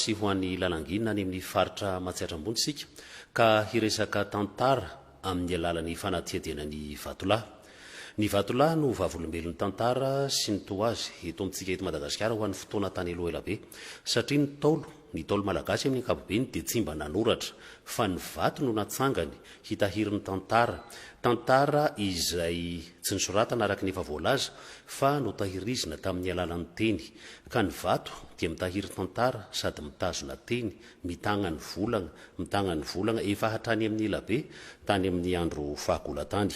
sy ho an'ny lalangina any amin'ny faritra Matsiatrambony sika ka hiresaka tantara amin'ny alalan'ny fanadihadianany vatolahy. Ny vatolahy no vavolombelon'ny tantara sy ny toazy eto amintsika eto Madagasikara ho an'ny fotoana tany aloha ela be satria ny taolo malagasy amin'ny ankapobeny dia tsy mba nanoratra fa ny vato no natsangany hitahirin'ny tantara izay tsy nisoratana araka ny efa voalaza fa notahirizina tamin'ny alalan'ny teny ka ny vato dia mitahiry tantara sady mitazona teny mitangany volagna efa hatrany amin'ny elabe tany amin'ny andro fahagolatany.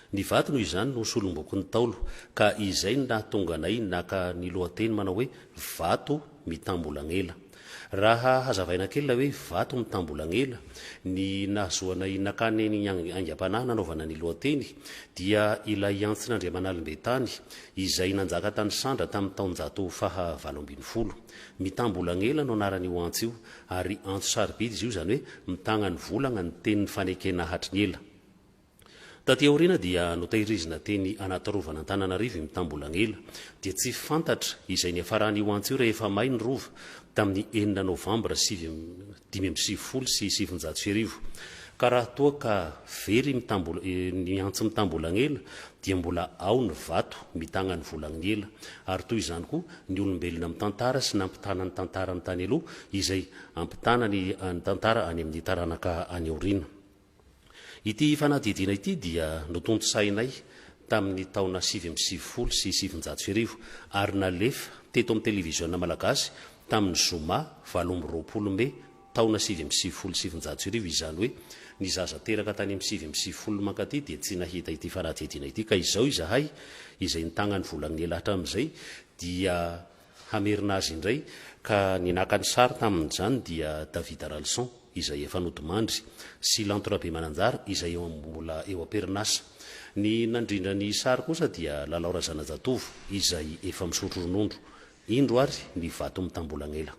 Ny vato noho izany no solomboky ny taolo ka izay nahatonga anay naka ny lohateny manao hoe vato mitambolangela. Raha hazavaina kely hoe vato mitambolangela, ny nahazoanay nakany ny aingam-panahy nanaovana ny lohateny dia ilay antsin'Andriamanalombe-tany izay nanjaka tany Sandra tamin'ny taonjato faha 80. Mitambolangela no anaran'io antso io ary antso sarobidy izy io zany hoe mitangany volagna ny tenin'ny fanekena hatry ny ela. Taty aoriana dia notahirizina teny anaty rovana Antananarivo mitambolangela dia tsy fantatra izay ny afaran'io antso io rehefa may ny rova tamin'ny 9 Novambra 570 sy 700. Ka raha toa ka very ny antso mitambolangela dia mbola ao ny vato mitangany volagny ela ary toy izany koa ny olombelona amin'ny tantara sy nampitana ny tantara ny tany aloha izay ampitana ny tantara any amin'ny taranaka any aoriana. Ity fanadihadiana ity dia notonto sainay tamin'ny taona 570 sy 700 ary nalefa teto amin'ny televiziona malagasy tamin'ny Zoma 20 Mey taona 570 sy 700 izany hoe ny zaza teraka tany amin'ny 570 mankaty dia tsy nahita ity fanadihadiana ity ka izao izahay izay nitangany volagny ela hatramin'izay dia hamerina azy indray ka ny nakany sary tamin'izany dia David Ralson izay efa nodimandry sy Lantorabe Mananjara izay mbola eo am-perinasa. Ny nandrindra ny sary kosa dia Lalaora Zanajatovo izay efa misotro ronono. Indro ary ny vato mitambolangela.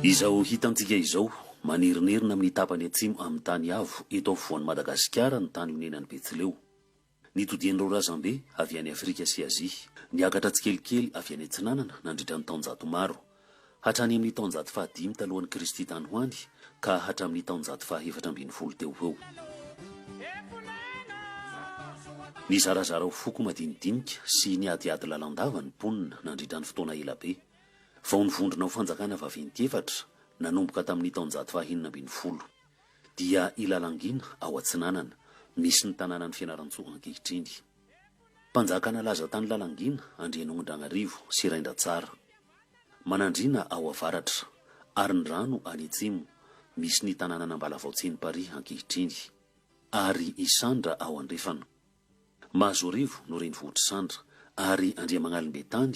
Izao hitantsika izao manirinirina amin'ny tapany atsimo amin'ny tany avo eto afovoan'ny Madagasikara ny tany onenan'ny Betsileo. Ny todian'ireo razambe avy any Afrika sy Azia, niakatra tsikelikely avy any Antsinanana nandritra ny taonjato maro, hatrany amin'ny taonjato fahadimy talohan'ny Kristy tany ho any ka hatramin'ny taonjato faha-710 teo eo. Ny zarazara foko madinidinika sy ny adiady lalandava ny ponina nandritra ny fotoana ela be. Vao nivondrona ho fanjakana vaventy efatra nanomboka tamin'ny taonjato faha-510 dia ilalangina ao Antsinanana misy ny tanànan'ny Fianaratsoa ankehitriny. Mpanjakana laza tany lalangina Andrianongondrangarivo sy Raindratsara. Manandrina ao avaratra ary ny rano any atsimo misy ny tanànana Ambalavaotsiny Paris ankehitriny ary Isandra ao Andrefana. Mahazorivo no renivohitra Sandra ary Andriamanalombe-tany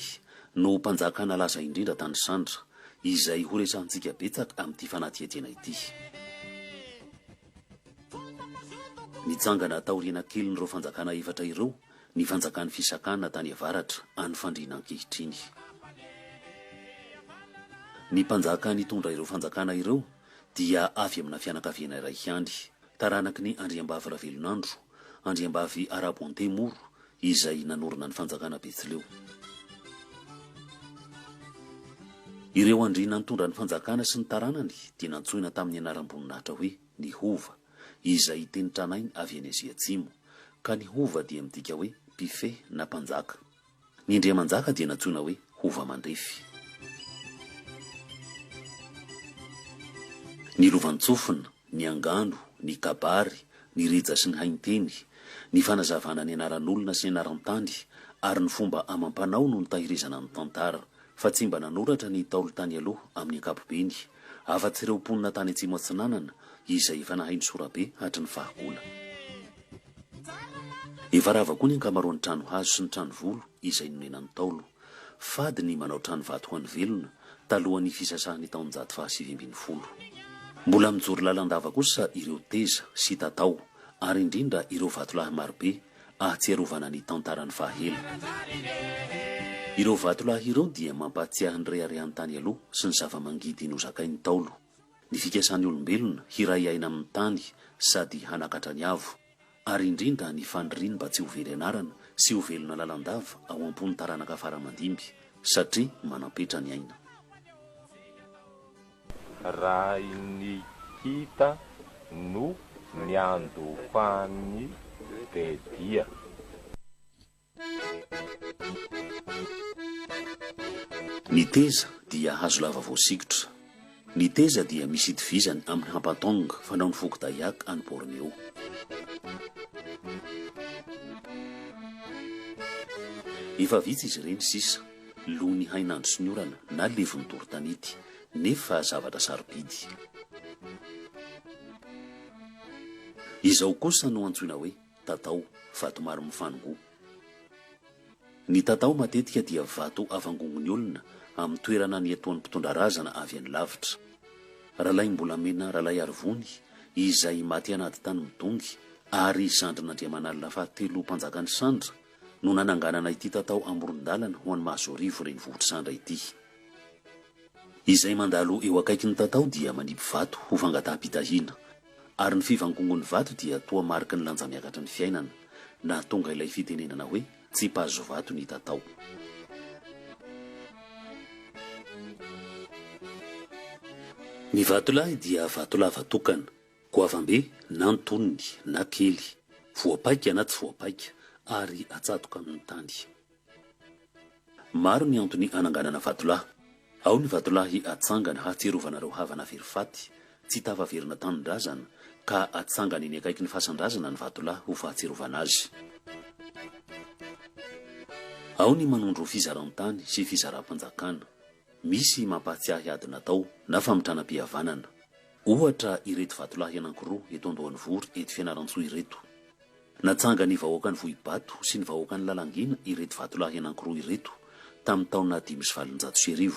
no mpanjakana laza indrindra tany Sandra izay ho resantsika betsaka amin'ity fanadihadiana ity. Nitsangana taoriana kely nireo fanjakana efatra ireo ny fanjakan'ny fisakana tany avaratra any fandriana ankehitriny. Ny mpanjaka nitondra ireo fanjakana ireo dia avy amina fianakaviana iray ihany, taranaky ny Andriambavy Ravelonandro, Andriambavy Arabontemoro izay nanorina ny fanjakana Betsileo. Ireo andrina nitondra ny fanjakana sy ny taranany dia nantsoina tamin'ny anaram-boninahitra hoe ny Hova izay teny tranainy avy any Azia Atsimo, ka ny Hova dia midika hoe Pife na mpanjaka. Ny Indriamanjaka dia nantsoina hoe Hova Mandrefy. Ny Lovantsofina, ny Angano, ny Kabary, ny Rija sy ny Hainteny, ny fanazavana ny anaran'olona sy ny anaran-tany ary ny fomba amam-panao no nitahirizana ny tantara, fa tsy mba nanoratra ny taolo tany aloha amin'ny ankapobeny, afa-tsy ireo mponina tany atsimo Antsinanana izay efa nahay ny sorabe hatry ny fahagola. Efa rava koa ny ankamaroan'ny trano hazo sy ny trano volo izay nonenan'ny taolo, fady ny manao trano vato ho an'ny velona talohan'ny fisasahan'ny taonjato faha-710. Mbola mijoro lalandava kosa ireo teza sy tatao ary indrindra ireo vatolahy marobe ahatsiarovana ny tantaran'ny fahela. Ireo vatolahy ireo dia mampatsiahy ny reharehan'ny tany aloha sy ny zava-mangidy nozakain'ny taolo. ny fikasan'ny olombelona hiray aina amin'ny tany sady hanakatra ny avo, ary indrindra ny fandriny mba tsy ho very anarana sy ho velona lalandava ao ambony taranaka faramandimby satria manampetra ny aina. Raha ny kita no niandofany dia ny teza dia hazo lava voasikotra. Ny teza dia misy itovizany amin'ny hampatonga fanao ny foko Dayak any Borneo. Efa vitsy izy ireny sisa loha ny hainandro sy ny orana na levon'ny dorotanity nefa zavatra sarobidy. Izao kosa no antsoina hoe tatao, vatomaro mifanongo. Ny tatao matetika dia vato avangongon'ny olona amin'ny toerana ny etoan'ny mpitondra razana avy any lavitra. Ralay mbolamena ralay arivony izay maty anaty tany midongy ary zandrin'Andriamanalina fahatelo mpanjakany Sandra no nananganana ity tatao amoron-dalana ho an'ny Mahazoarivo renivohitra Sandra ity. Izay mandalo eo akaiky ny tatao dia manipy vato ho fangataham-pitahina, ary ny fivangongon'ny vato dia toa mariky ny lanja miakatra ny fiainana na tonga ilay fitenenana hoe tsy pazo vato ny tatao. Ny vatolahy dia vatolava tokana, goavambe na antonony na kely, voapaika na tsy voapaika ary atsatoka amin'ny tany. Maro ny antony ananganana vatolahy. Ao ny vatolahy atsangana hatserovanareo havana verifaty tsy tafaverina tanin-drazana ka atsangana eny akaiky ny fasan-drazana ny vatolahy ho fahatserovana azy. Ao ny manondro fizaran-tany sy fizaram-panjakana. Misy mampatsiahy ady natao na famitranam-pihavanana. Ohatra ireto vatolahy anankiroa eto Andohanivory eto Fianaratsoa ireto. Natsanga ny vahoakan'ny Vohibato sy ny vahoakan'ny Lalangina ireto vatolahy anankiroa ireto tamin'ny taona 590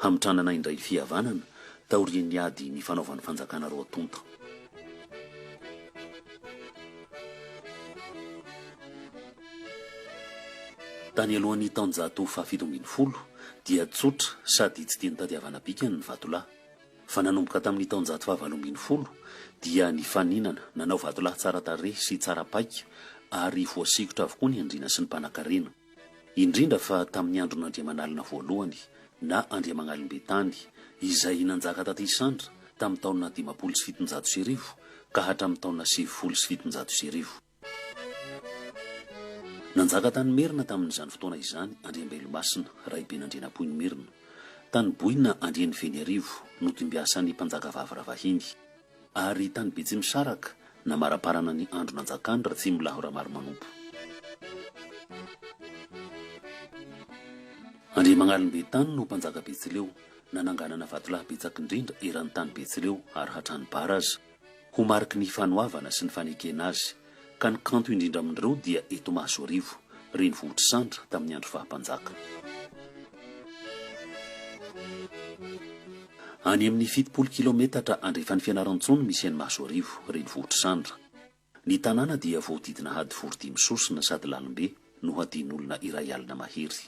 hamitranana indray fihavanana taorian'ny ady ny fanaovan'ny fanjakana Roatonta. Tany alohan'ny taonjato faha-70 dia tsotra sady tsy tiany tadiavana bikany ny vatolahy. Fa nanomboka tamin'ny taonjato faha-80 dia ny faninana nanao vatolahy tsara tarehy sy tsara paika ary voasikotra avokoa ny andriana sy ny mpanan-karena. Indrindra fa tamin'ny andron'Andriamanalina voalohany na Andriamagnalom-Betany izay nanjaka taty Sandra tamin'ny taona 570 ka hatramin'ny taona 770. Nanjaka tany Merina tamin'izany fotoana izany Andriambelomasina Raiben'Andrianampoinimerina. Tany Boina Andriany Veniarivo no timbiasan'ny mpanjaka vavy Ravahiny, ary tany Betsimisaraka na maraparana ny andro nanjakany Ratsimo Lahoramary Manompo. Andriamagnalom-Betany no mpanjaka Betsileo nananganana vatolahy betsaka indrindra eran'ny tany Betsileo ary hatrany Baraza ho mariky ny fanoavana sy ny fanekena azy. Ka ny kanto indrindra amin'ireo dia eto Mahazoarivo renivohitra Sandra tamin'ny andro fahampanjaka. Any amin'ny 70 kilometatra andrefan'ny Fianarantsony misy an'ny Mahazoarivo renivohitra Sandra. Ny tanàna dia voadidina hady Vorodimy sosona sady lalimbe no hadian'olona iray alina mahery.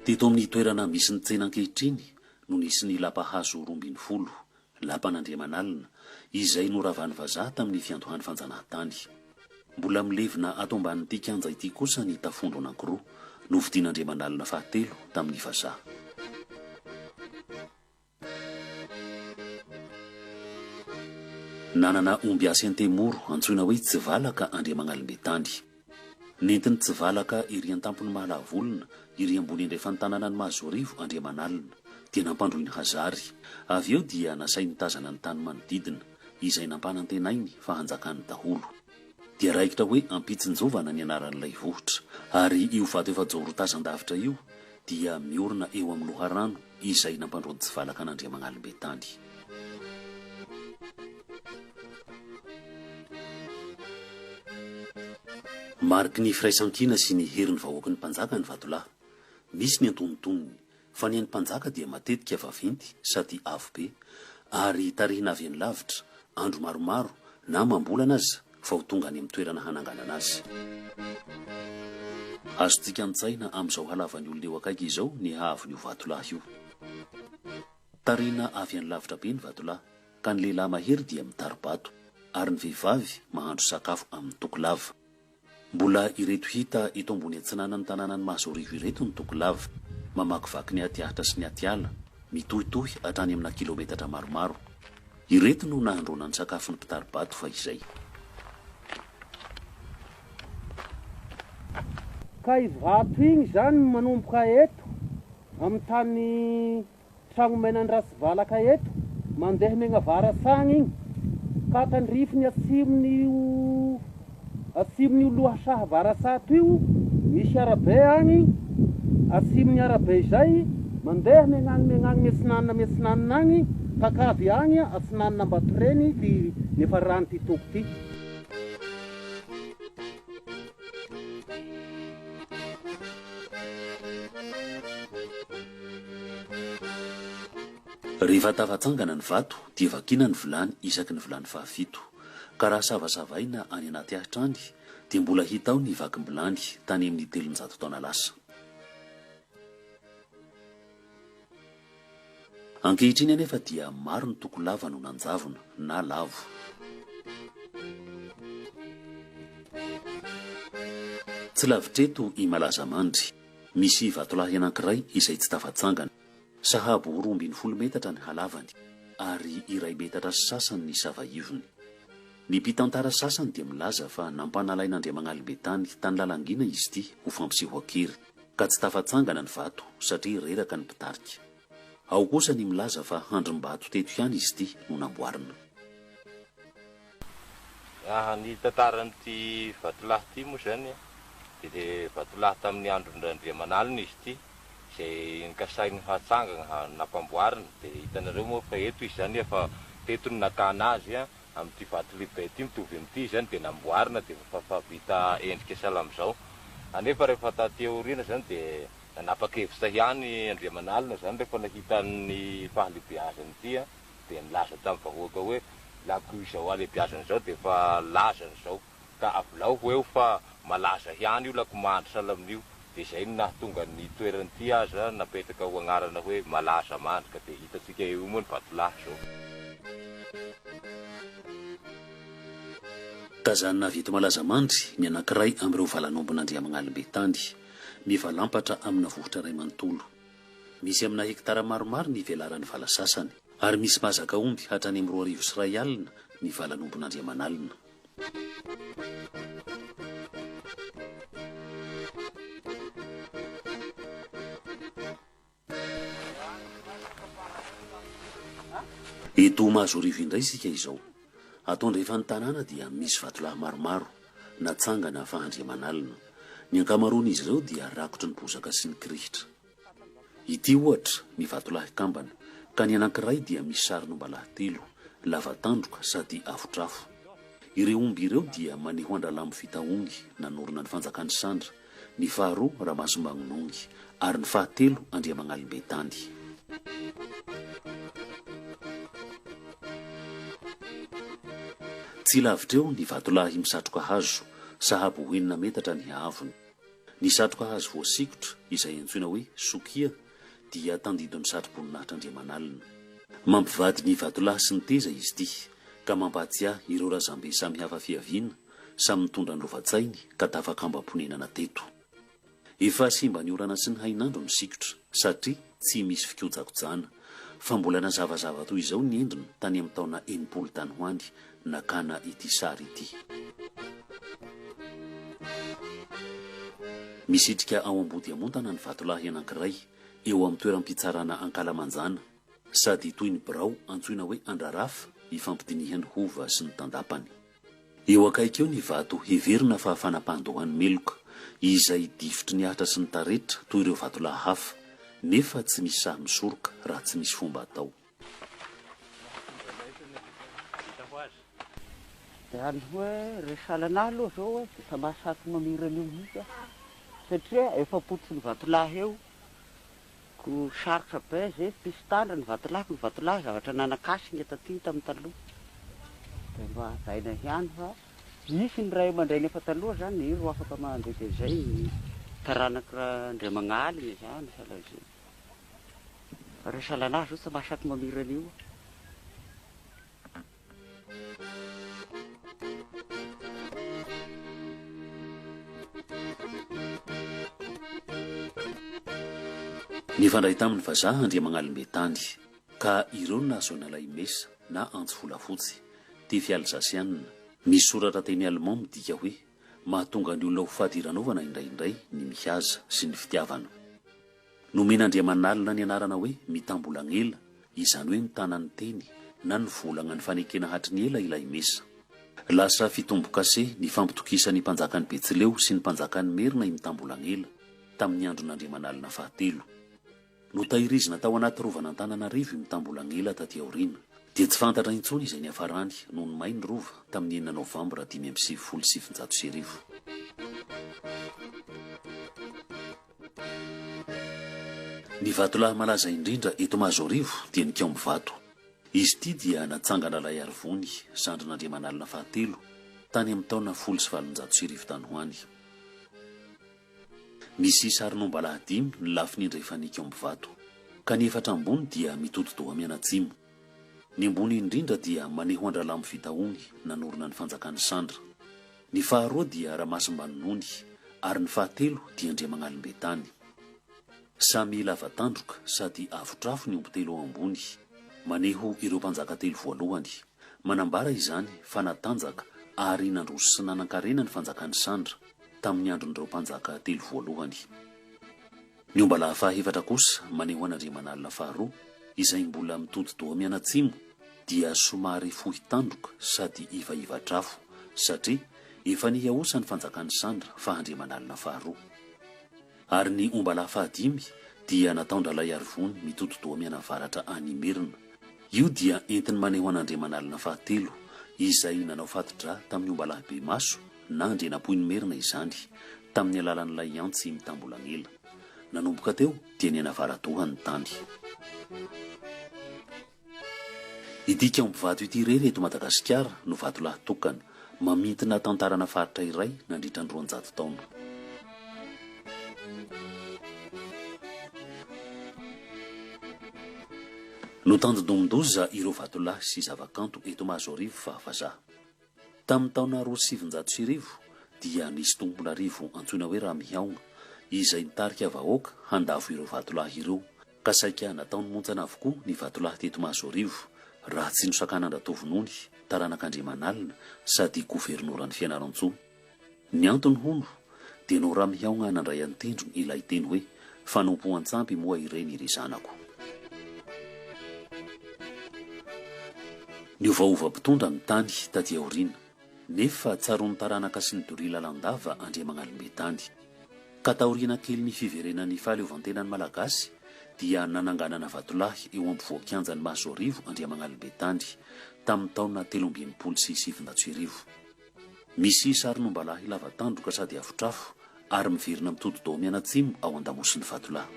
Teto amin'ny toerana misy ny tsena ankehitriny no nisy ny lapahazo 12, lapan'Andriamanalina, izay noravan'ny vazaha tamin'ny fiandohan'ny fanjanahantany. Mbola milevina ato ambanin'ity kianja ity kosa ny tafondro anankiroa novidian'Andriamanalina fahatelo tamin'ny vazaha. Nanana omby asy antemoro antsoina hoe Tsivalaka Andriamagnalom-Betany. Nentin'ny Tsivalaka iry an-tampony Mahalavolona iry ambony indray fantanana ny Mahazoarivo Andriamanalina dia nampandroiny Hazary. Avy eo dia nasainy tazana ny tany manodidina izay nampanantenainy fa hanjakany daholo. Dia raikitra hoe ampitsinjovana ny anaran'ilay vohitra, ary io vato efa joro tazan-davitra io dia miorina eo amin'ny loharano izay nampandroany Tsivalaka an'Andriamagnalom-Betany. Mariky ny firaisankina sy ny herin'ny vahoaky ny mpanjaka ny vatolahy. Misy ny antonontonony, fa ny an'ny mpanjaka dia matetika vaventy sady avo be, ary tarihina avy any lavitra, andro maromaro na mambolana aza fa ho tonga any amin'ny toerana hananganana azy. Azontsika antsaina amin'izao halavan'ny olona eo akaiky izao ny haavon'io vatolahy io. Tarina avy any lavitra be ny vatolahy, ka ny lehilahy mahery dia mitaribato, ary ny vehivavy mahandro sakafo amin'ny tokolava. Mbola ireto hita eto ambony antsinanan'ny tanànany Mahazorivo ireto ny tokolava, mamakivaky ny atiahitra sy ny atiala, mitohitohy hatrany amina kilometatra maromaro. Ireto no nahandroana ny sakafo ny mpitaribato fa izay. Ka izy vato igny zany manomboka eto amin'ny tany tragno menan'ny Rasivalaka eto, mandeha megna Varasagna igny ka tandrifiny asimon'io lohasaha Varasato io misy arabe agny, asimon'ny arabe izay mandeha megnany mesinanina agny kakavy agny asinanina Ambatoreny nefa rano ty toko ty. Rehefa tafatsangana ny vato dia vakina ny vilany isaky ny vilany fahafito, ka raha savasavaina any anaty ahitra any dia mbola hita ao ny vakim-bilany tany amin'ny 300 taona lasa. Ankehitriny anefa dia maro ny tokolava no nanjavona na lavo. Tsy lavitreto i Malazamandry misy vatolahy anankiray izay tsy tafatsangana. Sahabo 12 metatra ny halavany ary 1 metatra sy sasany ny savaivony. Ny mpitantara sasany dia milaza fa nampanalain'Andriamanalibetany tany lalangina izy ity ho fampisehoan-kery, ka tsy tafatsangana ny vato satria reraka ny mpitarika. Ao kosa ny milaza fa handrim-bato teto ihany izy ity no namboarina. Ny tantaran'ity vatolahy ity moa zany dia vatolahy tamin'ny andron'Andriamanalina izy ity, izay nikasainy hatsangana napamboarina. Dia hitanareo moa fa eto izy zany efa teto ny nakana azy amin'ity vato lehibe ity mitovy amin'ity zany dia namboarina dia fa vita endrika salam'izao. Anefa rehefa taty aoriana zany dia nanapa-kevitra ihany Andriamanalina zany rehefa nahita ny fahalehibeazany ity dia nilaza tamin'ny vahoaka hoe lako izao alehibeazany izao dia efa lazany izao, ka avolao eo fa malaza ihany io lako mahandro salamin'io. Dia izay no nahatonga ny toeran'ity aza napetraka ho anarana hoe Malaza Mandry, ka dia hitantsika eo moa ny vatolahy zao. Tazanina vito Malazamandry ny anankiray amin'ireo valanombon'Andriamanalibetany, mivalampatra amina vohitra iray manontolo. Misy amina hektara maromaro ny velaran'ny vala sasany, ary misy mazaka omby hatrany amin'ny 2 sy 1 alina ny valanombon'Andriamanalina. Eto Mahazorivo indray sika izao. Atondra efa ny tanàna dia misy vatolahy maromaro natsangana fa Andriamanalina. Ny ankamaroan'izy ireo dia rakotra ny bozaka sy ny kirihitra. Ity ohatra ny vatolahy kambana, ka ny anankiray dia misy sarin'ombalahy 3 lava tandroka sady avotrafo. Ireo omby ireo dia maneho andralamo vita ongy nanorona ny fanjakany Sandra, ny faharoa Ramasombangonongy ary ny fahatelo Andriamanalibetany. Tsy lavitreo ny vatolahy misatroka hazo, sahabo 9 metatra ny haavony. Ny satroka hazo voasikotra izay antsoina hoe sokia dia tandidon'ny satro-boninahitra Andriamanalina. Mampivady ny vatolahy sy ny teza izy ity, ka mampahatsiahy ireo razambe samy hafa fiaviana samy mitondra ny lovatsainy ka tafakambam-ponenana teto. Efa simba ny orana sy ny hainandro ny sikotra satria tsy misy fikojakojana, fa mbola nazavazava toy izao ny endriny tany amin'ny taona 80 tany ho any nakana ity sary ity. Misitrika ao Ambodiamontana ny vatolahy anankiray eo amin'ny toeram-pitsarana Ankalamanjana, sady toy ny birao antsoina hoe Andrarafa ifampidinihany hova sy ny tandapany. Eo akaiky eo ny vato heverina fa fanapahan-dohan'ny meloka izay difotry ny ahitra sy ny taretra toy ireo vatolahy hafa, nefa tsy misy sahy misoroka raha tsy misy fomba atao. Dia any hoe resalana aloha zao efa mahasaky mamirana io mihitsy satria efa potry ny vatolahy eo ko sarotra be zay pisy tandra ny vatolahy zavatra nanakasiny taty tamin'ny taloha. Dia mba zaina ihany fa misy ny ray aman-dreny efa taloha zany iro afaka mandeha zay taranaka ndray magnaly zany salazy resalanazy osa masaky mamirana io ny fandray tamin'ny vazaha andria magnalimbe tany ka ireo nasionalay mesa na antsy volafotsy ty fializasianina misy soratra teny allemand midika hoe mahatonga ny olona ho fadiranovana indraindray ny mihaza sy ny fitiavana nomen'andria manalina ny anarana hoe mitambolangela izany hoe mitana ny teny na ny volagna ny fanekena hatry ny ela ilay mesa lasa fitombokase ny fampitokisany mpanjakany betsileo sy ny mpanjakany merina i mitambolangela tamin'ny andron'andria manalina fahatelo no tahirizina tao anaty rovana Antananarivo mitambolangela taty aoriana dia tsy fantatra intsony izay ny hafarany noho ny may ny rova tamin'ny 9 novambra 577 ny vatolahy malaza indrindra eto Mahazorivo dia ny Kiambovato. Izy ity dia natsangana lay Arivony zandrin'andria manalina fahatelo tany amin'ny taona 790 tany ho any. Misy sarin'ombalahy 5 ny lafiny indrefa ny Kiambovato ka ny efatra ambony dia mitoto-doha mianatsimo. Ny ambony indrindra dia maneho andralamo vita ony nanorona ny fanjakany Sandra. Ny faharoa dia Ramasimbanonony ary ny fahatelo dia Andria Magnalimbe tany. Samy lavatandroka sady avotrafo ny ombotelo ambony maneho ireo mpanjaka telo voalohany. Manambara izany fa natanjaka ary nandroso sy nanan-karena ny fanjakany Sandra tamin'ny andron'ireo mpanjaka telo voalohany. Ny ombalahy fahaefatra kosa maneho an'Andria Manalina faharoa izay mbola mitoto-doha mianatsimo dia somary fohy tandroka sady iva-ivatrafo satria efa niaosa ny fanjakany Sandra fa Andria Manalina faharoa. Ary ny ombalahy fahadimy dia nataondra lay Arivony mitoto-doha mianavaratra any Merina. Io dia entiny maneho an'Andria Manalina fahatelo izay nanao fatidra tamin'ny ombalahy be maso na Andrianapoiny Merina izany tamin'ny alalan'ilay antsy mitambolangela. Nanomboka teo dia nianavara-doha ny tany. Ity Kiambovato ity irery eto Madagasikara no vatolahy tokana mamintina tantarana faritra iray nandritra ny 200 taona. No tanjodomondoza ireo vatolahy sy zavakanto eto Mahazorivo fa vazaha. Tamin'ny taona 790 dia nisy tompon'arivo antsoina hoe Ramihaona izay nitarika vahoaka handafo ireo vatolahy ireo ka saika nataony montsana avokoa ny vatolahy teto Mahazorivo raha tsy nosakan'Andratovinony taranak'Andria Manalina sady governoran'ny Fianarantsoa. Ny antony hono dia no Ramihaona nandray antendrony ilay teny hoe fanompo antsampy moa ireny ry zanako. Ny ovaova-pitondra ny tany taty aoriana nefa tsaron'ny taranaka sy ny dorila landava Andria Magnalimbe tany. Ka taoriana kely ny fiverenan'ny fahaleovantenan'ny Malagasy dia nananganana vatolahy eo ampovoan-kianjan'ny Mahazorivo Andria Magnalimbe tany tamin'ny taona 1370. Misy sarin'ombalahy lavatandroka sady avotrafo ary miverina mitoto-doha mianatsimo ao an-damosin'ny vatolahy.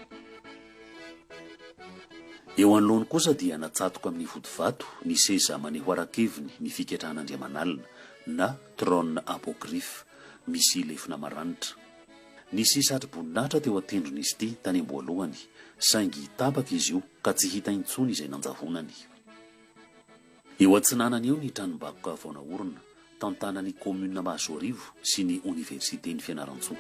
Eo anoloany kosa dia natsatoka amin'ny vodivato ny seza maneho arakeviny ny fiketran'Andria Manalina na trône apôkrify misy lefina maranitra. Nisy satry-boninahitra teo atendron'izy ity tany am-boalohany saingy tabaka izy io ka tsy hita intsony izay nanjavonany. Eo atsinanany eo ny tranom-bakoka vao naorina tantanan'ny komuna Mahazorivo sy ny Universiten'ny Fianarantsoa.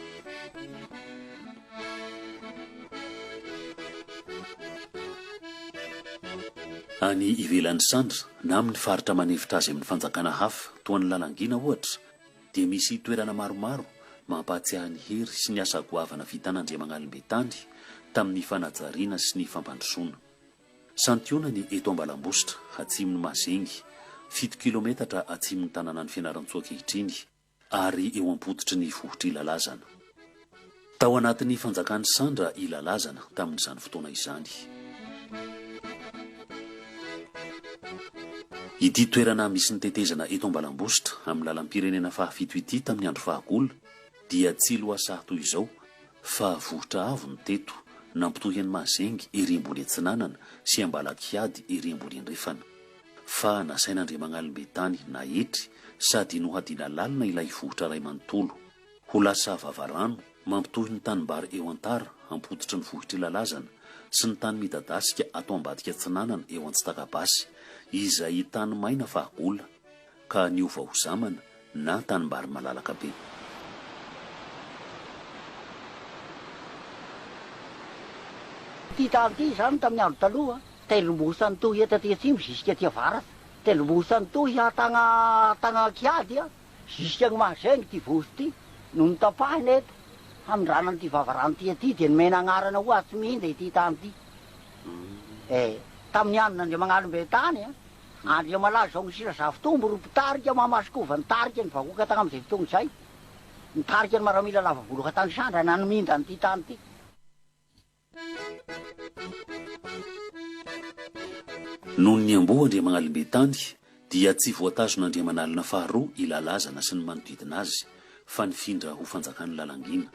Any ivelan'ny Sandra na amin'ny faritra manefitra azy amin'ny fanjakana hafa toa ny Lalangina ohatra dia misy toerana maromaro mampahatsiahy ny hery sy ny asa goavana vitan'Andria Magnalimbe tany tamin'ny fanajariana sy ny fampandrosoana. Santionany eto Ambalambositra atsimon'ny Mazengy 7 kilometatra atsimon'ny tanànan'ny Fianarantsoa ankehitriny ary eo ampototry ny vohitra Ilalazana. Tao anatin'ny fanjakan'ny Sandra Ilalazana tamin'izany fotoana izany. Ity toerana misy ny tetezana eto Ambalambositra amin'ny lalam-pirenena fahafito ity tamin'ny andro fahagola dia tsy lohasaha toy izao fa vohitra avo ny teto nampitohy an'ny Mazengy ery ambony Atsinanana sy Ambalakiady ery ambony Andrefana. Fa nasain'Andria Magnalimbe tany nahetry sady nohadiana lalina ilay vohitra ray manontolo ho lasa vavarano mampitohy ny tanimbary eo Antara ampoditra ny vohitry lalazana sy ny tany midadasika ato ambadika Tsinanana eo Antsitakabasy izay tany maina fahagola ka niova ho zamana na tanimbary malalaka be. Ty tany ty zany tamin'ny andro taloha telomosany toy eto aty atsimo jusqu'à aty avaratsy, telomosany toy tagna kiady jusqu'à ny Mahazenge ty vosy ty no nitapahina eto hamindranany ty vavarany ty aty dia nomena agnarana ho azy tsy mihinda ity tany ty. Tamin'ny andro n'Andriamangalimbe tany andria malaza zao ny sira zavitombo ro mpitarika mahamasokova ny tarika ny vahoaka tagny am'izay fotoana izay nitarika ny maramila lavavoloka tany sandra na nominda nyty tany ty. Noho ny amboa Andriamangalimbe tany dia tsy voatazon'Andriamanalina faharoa ilalazana sy ny manodidina azy fa nifindra ho fanjakan'ny lalangina.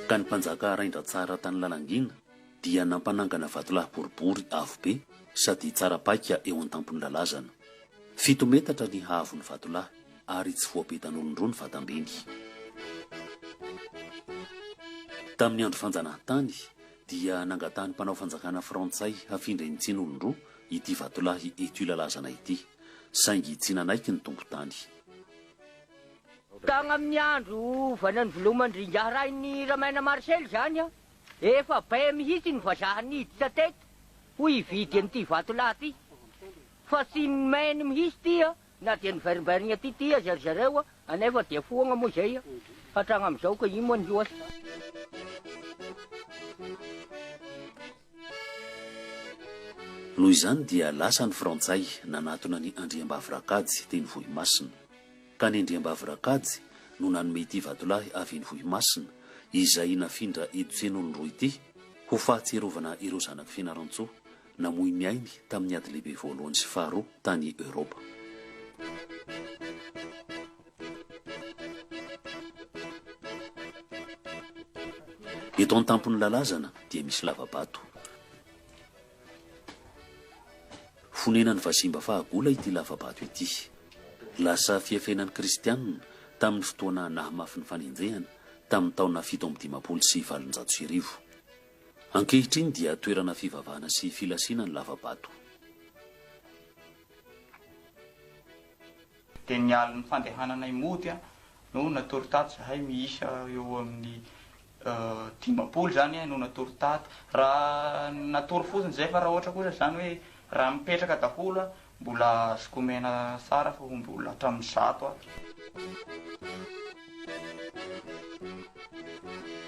Ka ny mpanjaka raindra tsara tany lalangina dia nampanangana vatolahy boribory avo be sady tsara paika eo an-tampony lalazana. 7 metatra ny haavon'ny vatolahy ary tsy voapetan'olondro ny vatambeny. Tamin'ny andro fanjanahantany dia nangatahany mpanao fanjakana frantsay hafindra ny tsin'olondro ity vatolahy eto lalazana ity saingy tsy nanaiky ny tompo tany. Tagny amin'ny andro vanany volomandringa rainy Ramaina Marcel zany efa be mihitsy ny vazahany hiditra teto ho hividy an'ity vatolahy ty fa tsy mainy mihitsy ty na dia niverimberigna ty zareo anefa dia foagna moa zay hatragny am'izao ka ino moa ny loasy. Noho izany dia lasa ny frantsay nanatona ny Andriambavy-Rakajy teny Vohimasina ka ny Andriambavy-Rakajy no nanome ity vatolahy avy ny Vohimasina izay nafindra eto tsen'olondro ity ho fahatserovana ireo zanaky Fianarantsoa namoy ny ainy tamin'ny ady lehibe voalohany sy faharoa tany Eoropa. Eto an-tampony lalazana dia misy lavabato. Fonenany vazimba fahagola ity lavabato ity. Lasa fiafenan'ny kristianina tamin'ny fotoana nahamafy ny fanenjehana tamin'ny taona 750. Ankehitriny dia toerana fivavahana sy filasiana ny lavabato. Dia niala ny fandehanana imody no natory tato zahay miisa eo amin'ny 50 zany no natory tato. Raha natory fotsiny zay fa raha ohatra kosa zany hoe raha mipetraka daholo mbola sikomena tsara fa mbola hatramin'ny 100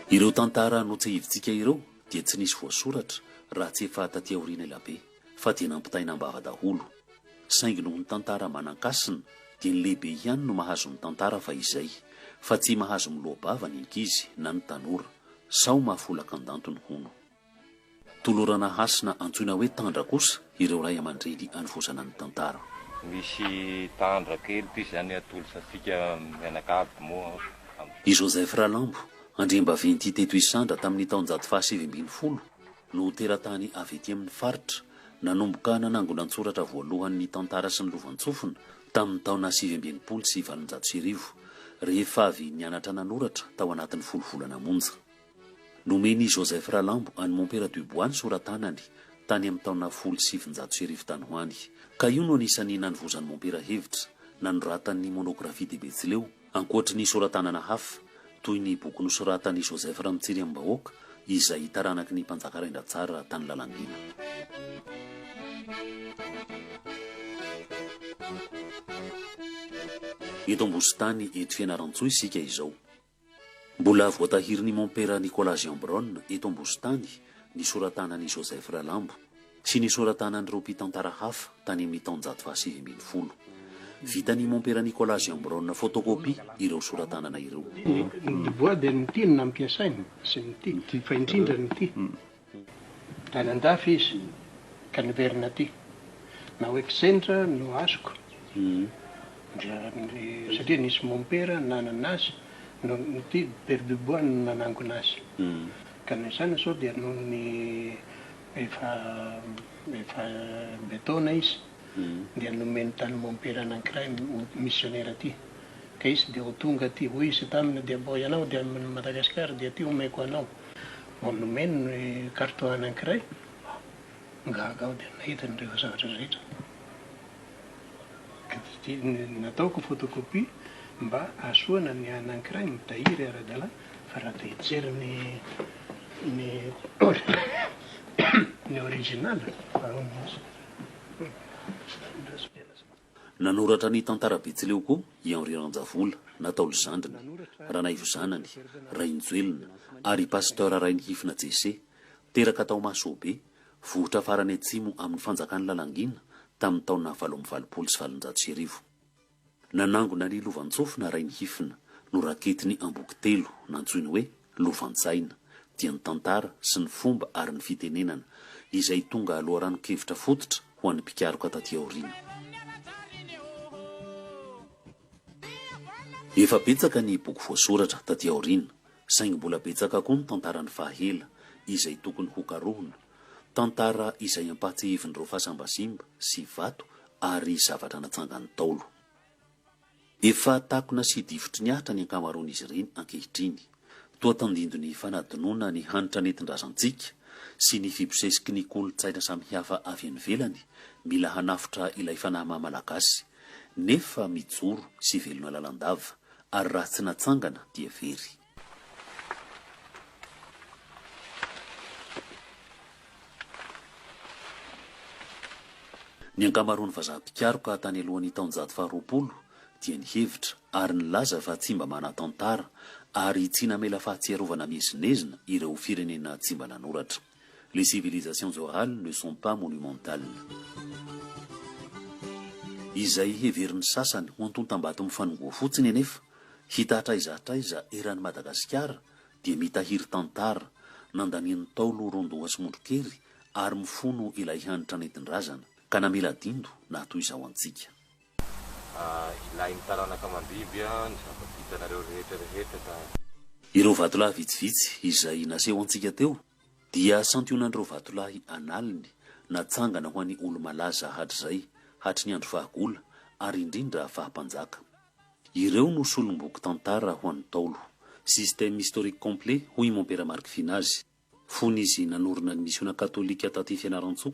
Ireo tantara notsahivitsika ireo dia tsy nisy voasoratra raha tsy efa taty aoriana elabe fa dia nampitaina ambava daholo. Saingy noho ny tantara manan-kasina dia ny lehibe ihany no mahazo ny tantara fa izay fa tsy mahazo miloabava ny ankizy na ny tanora sao mahafolaka an-dantony hono. Tolorana hasina antsoina hoe tandra kosa ireo ray aman-dreny anivozana ny tantara. Misy tandra kely ty zany atolosatsika mianakavy moa. I Joseph Ralambo andriambaventy teto Isandra tamin'ny taonjato 720 no teratany avy ety amin'ny faritra nanomboka nanangona an-tsoratra voalohan'ny tantara sy ny lovantsofina tamin'ny taona 720 sy 700 rehefa avy nianatra nanoratra tao anatin'ny 10 volana monja. Nomeny Joseph Ralambo any Montpera du Bois ny soratanany tany amin'ny taona 1700 tany ho any. Ka io no anisan'ny nanivozan'ny Montpera hevitra nanoratan'ny monografie de Betsileo ankoatry ny soratanana hafa toy ny boky nosoratan'i Joseph Ramitsiriam-bahoaka izay taranaky ny mpanjaka raindra-tsara tany lalangina. Eto ambositany eto Fianarantsoa isika izao. Mbola voatahirin'ny Montpera Nicolas Jean-Bron eto ambositany ny soratanan'i Joseph Ralambo sy ny soratanan'ireo mpitantara hafa tany amin'ny taonjato 720. Vitan'i Montpera Nicolas Jean-Bron photocopie ireo soratanana ireo. Ny voa dia ny ty no nampiasainy sy ny ty fa indrindra ny ty. Tanan-dafy izy ka niverina ty na hoe kisentra no azoko. Satria nisy Montpera nananazy no ty Père de Bois no nanangona azy. Ka nisana sao dia noho ny efa betona izy dia nomeny tany Montpera anankiray missionnaire aty ka izy dia ho tonga aty hoy izy tamina dia mbo ianao dia amin'ny Madagasikara dia aty omeko anao nomeno ny carton anankiray ngaga aho dia nahita nireo zavatra rehetra nataoko photocopie mba asoana ny anankiray mitahiry ara-dalà fa raha dia hijery ny original nanoratra ny tantara betsileo koa i Henri Ranjavola, Nataolo Zandriny, Ranaivo Zanany, Rainjoelina ary pasteur Rainihifina Jesse teraka tao Masobe, vohitra farany atsimo amin'ny fanjakan'ny Lalangina tamin'ny taona 1929. Nanangona ny lovantsofina Rainihifina no raketiny Ambokitelo nantsoiny hoe Lovanjaina dia ny tantara sy ny fomba ary ny fitenenana izay tonga aloharano-kevitra fototra ho an'ny mpikaroka taty aoriana. Efa betsaka ny boky voasoratra taty aoriana, saingy mbola betsaka koa ny tantaran'ny fahela izay tokony ho karohina, tantara izay ampatsihevin'ireo fahasambasimba sy vato ary zavatra natsangany Taolo. Efa takona sy divotry ny ahitra ny ankamaroan'izy ireny ankehitriny, toa tandindo ny fanadinoana ny hanitra nentin-drazantsika sy ny fiposesiky ny kolontsaina samihafa avy any ivelany mila hanafitra ilay fanahy malagasy, nefa mijoro sy velona lalandava ary raha tsy natsangana dia very. Ny ankamaroan'ny vazaha-pikaroka tany alohan'ny taonjato faharoapolo dia nihevitra ary nilaza fa tsy mba manan-tantara ary tsy namela fahatsiarovana miezinezina ireo firenena tsy mba nanoratra. Les civilisations orales ne sont pas monumentales. Izay heverin'ny sasany ho antontam-bato mifanongoa fotsiny anefa hita hatraiza eran'ny Madagasikara dia mitahiry tantara nandanian'ny Taolo rondoa sy mondrokery ary mifono ilay hanitra nentin-drazana ka namela dindo na toy izao antsika. Ilay ny taranaka mandiby ny zava-bitanareo rehetra ka ireo vatolahy vitsivitsy izay naseho antsika teo dia santionan'ireo vatolahy analiny natsangana ho an'ny olo malaza hatr'izay hatry ny andro fahagola ary indrindra fahampanjaka. Ireo no solomboky tantara ho an'ny Taolo, système historique complet hoy mon père Marc Finazy, fony izy nanorina ny misiona katolika taty Fianaratsoa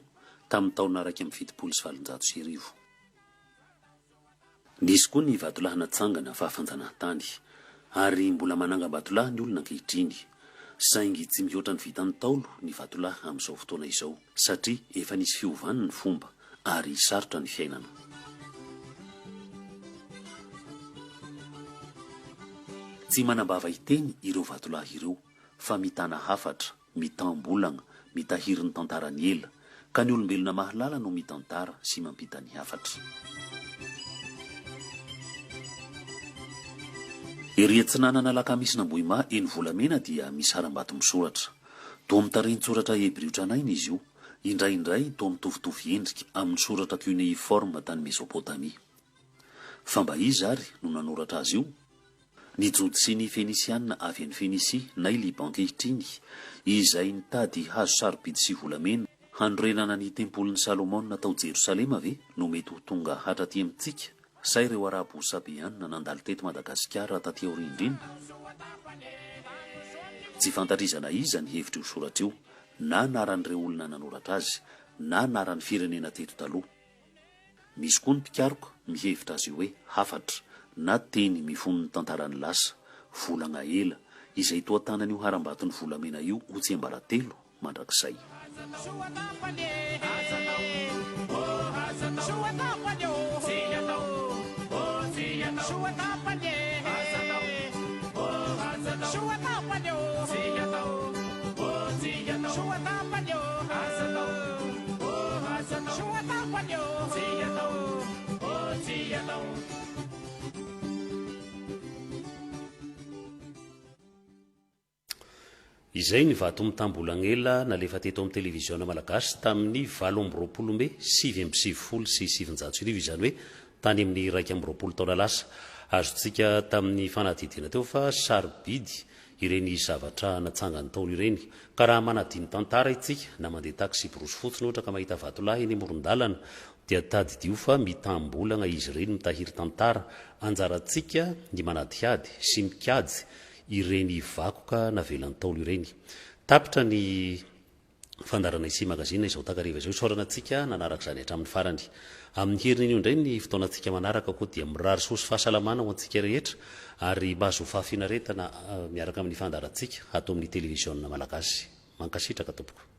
tamin'ny taona 1970. Nisy koa ny vatolahy natsangana fahafanjanahantany ary mbola mananga-batolahy ny olona ankehitriny, saingy tsy mihoatra ny vitan'ny Taolo ny vatolahy amin'izao fotoana izao satria efa nisy fiovany ny fomba ary sarotra ny fiainana. Tsy manambava iteny ireo vatolahy ireo fa mitana hafatra, mitambolana, mitahiry ny tantarany ela, ka ny olombelona mahalala no mitantara sy mampita ny hafatra. Ery Antsinanana Lakamisy Nambohima eny Volamena dia misy haram-bato misoratra. Toa mitarehin-tsoratra Hebreo tranainy izy io, indraindray toa mitovitovy endrika amin'ny soratra cuneiforme tany Mesopotamia. Fa mba izy ary no nanoratra azy io, ny jody sy ny Fenisianina avy any Fenisia na i Liban ankehitriny izay nitady hazo sarobidy sy volamena hanorenana ny tempolin'ny Salomona tao Jerosalema ve no mety ho tonga hatraty amintsika sa ireo arabo sabeanina nandalo teto Madagasikara taty aoriana. Tsy fantarizana iza ny hevitra io soratra io, na anaran'ireo olona nanoratra azy na anaran'ny firenena teto taloha. Misy koa ny mpikaroka mihevitra azy io hoe hafatra na teny mifono ny tantarany lasa, volana ela izay toa tanan'io haram-baton'ny volamena io ho tsy ambaratelo mandrakizay. Izay ny vato mitambolagna nalefa teto amin'ny televiziona malagasy tamin'ny 7 Mey 2020 sy 700 izany hoe tany amin'ny 120 taona lasa. Azontsika tamin'ny fanadidina teo fa sarobidy ireny zavatra natsangany Taolo ireny, ka raha manadiny tantara itsika na mandeha taxi brosy fotsiny ohatra ka mahita vatolahy eny amoron-dalana dia tadidio fa mitambolana izy ireny mitahiry tantara anjarantsika ny manadiady sy mikajy ireny vakoka navelan'ny taolo ireny. Tapitra ny fandarana isi magazine izao takariva izao sorana antsika nanaraka izany hatramin'ny farany. Amin'ny herin'iny io indray ny fotoanantsika manaraka koa dia mirary sosy fahasalamana ho antsika rehetra ary mahazo fahafinaretana miaraka amin'ny fandarantsika atao amin'ny televiziona malagasy. Mankasitraka tompoko.